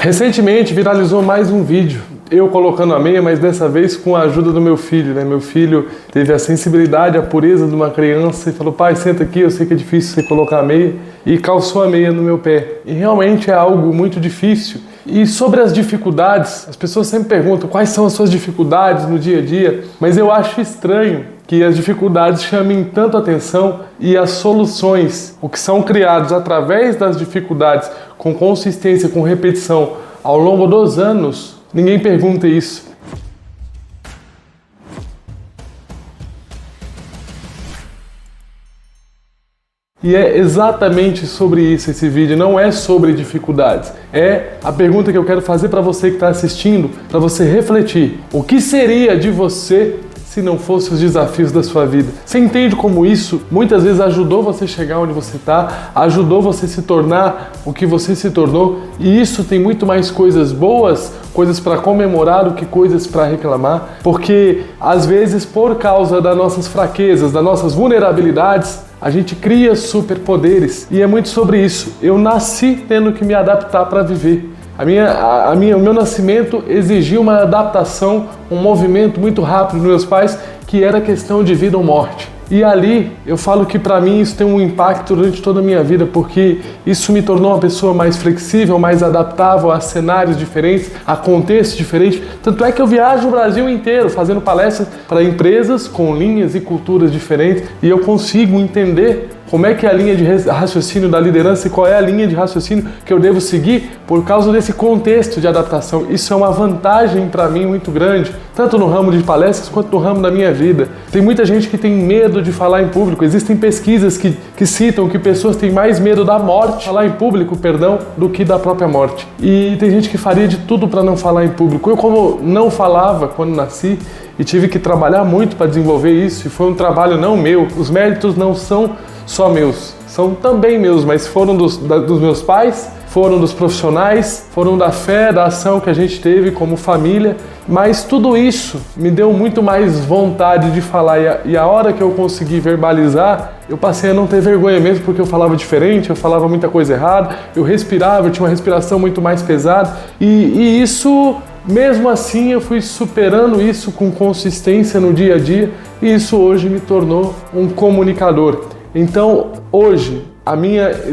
Recentemente viralizou mais um vídeo, eu colocando a meia, mas dessa vez com a ajuda do meu filho, né? Meu filho teve a sensibilidade, a pureza de uma criança e falou: pai, senta aqui, eu sei que é difícil você colocar a meia, e calçou a meia no meu pé. E realmente é algo muito difícil. E sobre as dificuldades, as pessoas sempre perguntam quais são as suas dificuldades no dia a dia, mas eu acho estranho que as dificuldades chamem tanto atenção e as soluções, o que são criados através das dificuldades, com consistência, com repetição, ao longo dos anos, ninguém pergunta isso. E é exatamente sobre isso esse vídeo, não é sobre dificuldades. É a pergunta que eu quero fazer para você que está assistindo, para você refletir. O que seria de você se não fossem os desafios da sua vida? Você entende como isso muitas vezes ajudou você chegar onde você está, ajudou você se tornar o que você se tornou, e isso tem muito mais coisas boas, coisas para comemorar do que coisas para reclamar, porque às vezes por causa das nossas fraquezas, das nossas vulnerabilidades, a gente cria superpoderes, e é muito sobre isso. Eu nasci tendo que me adaptar para viver. O meu nascimento exigiu uma adaptação, um movimento muito rápido dos meus pais, que era questão de vida ou morte. E ali eu falo que para mim isso tem um impacto durante toda a minha vida, porque isso me tornou uma pessoa mais flexível, mais adaptável a cenários diferentes, a contextos diferentes. Tanto é que eu viajo o Brasil inteiro fazendo palestras para empresas com linhas e culturas diferentes, e eu consigo entender como é que é a linha de raciocínio da liderança e qual é a linha de raciocínio que eu devo seguir por causa desse contexto de adaptação. Isso é uma vantagem para mim muito grande, tanto no ramo de palestras quanto no ramo da minha vida. Tem muita gente que tem medo de falar em público. Existem pesquisas que citam que pessoas têm mais medo da morte, falar em público, do que da própria morte. E tem gente que faria de tudo para não falar em público. Eu, como não falava quando nasci, e tive que trabalhar muito para desenvolver isso, e foi um trabalho não meu. Os méritos não são só meus, são também meus, mas foram dos meus pais, foram dos profissionais, foram da fé, da ação que a gente teve como família, mas tudo isso me deu muito mais vontade de falar, e a hora que eu consegui verbalizar, eu passei a não ter vergonha mesmo, porque eu falava diferente, eu falava muita coisa errada, eu respirava, eu tinha uma respiração muito mais pesada, e isso, mesmo assim, eu fui superando isso com consistência no dia a dia, e isso hoje me tornou um comunicador. Então, hoje,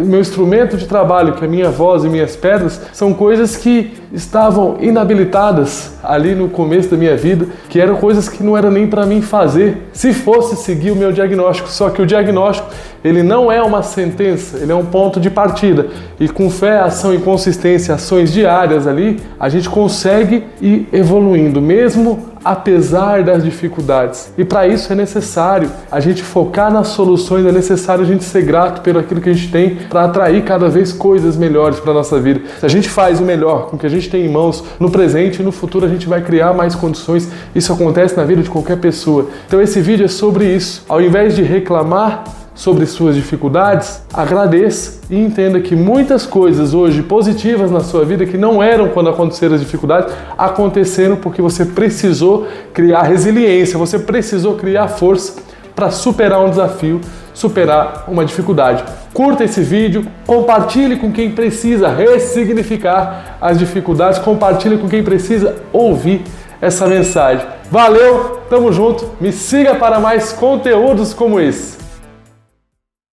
meu instrumento de trabalho, que é a minha voz e minhas pedras, são coisas que estavam inabilitadas ali no começo da minha vida, que eram coisas que não era nem para mim fazer, se fosse seguir o meu diagnóstico. Só que o diagnóstico, ele não é uma sentença, ele é um ponto de partida. E com fé, ação e consistência, ações diárias ali, a gente consegue ir evoluindo, mesmo apesar das dificuldades. E para isso é necessário a gente focar nas soluções, é necessário a gente ser grato pelo aquilo que a gente tem para atrair cada vez coisas melhores para a nossa vida. Se a gente faz o melhor com o que a gente tem em mãos, no presente e no futuro a gente vai criar mais condições. Isso acontece na vida de qualquer pessoa. Então esse vídeo é sobre isso. Ao invés de reclamar sobre suas dificuldades, agradeça e entenda que muitas coisas hoje positivas na sua vida que não eram quando aconteceram as dificuldades, aconteceram porque você precisou criar resiliência, você precisou criar força para superar um desafio, superar uma dificuldade. Curta esse vídeo, compartilhe com quem precisa ressignificar as dificuldades, compartilhe com quem precisa ouvir essa mensagem. Valeu, tamo junto, me siga para mais conteúdos como esse.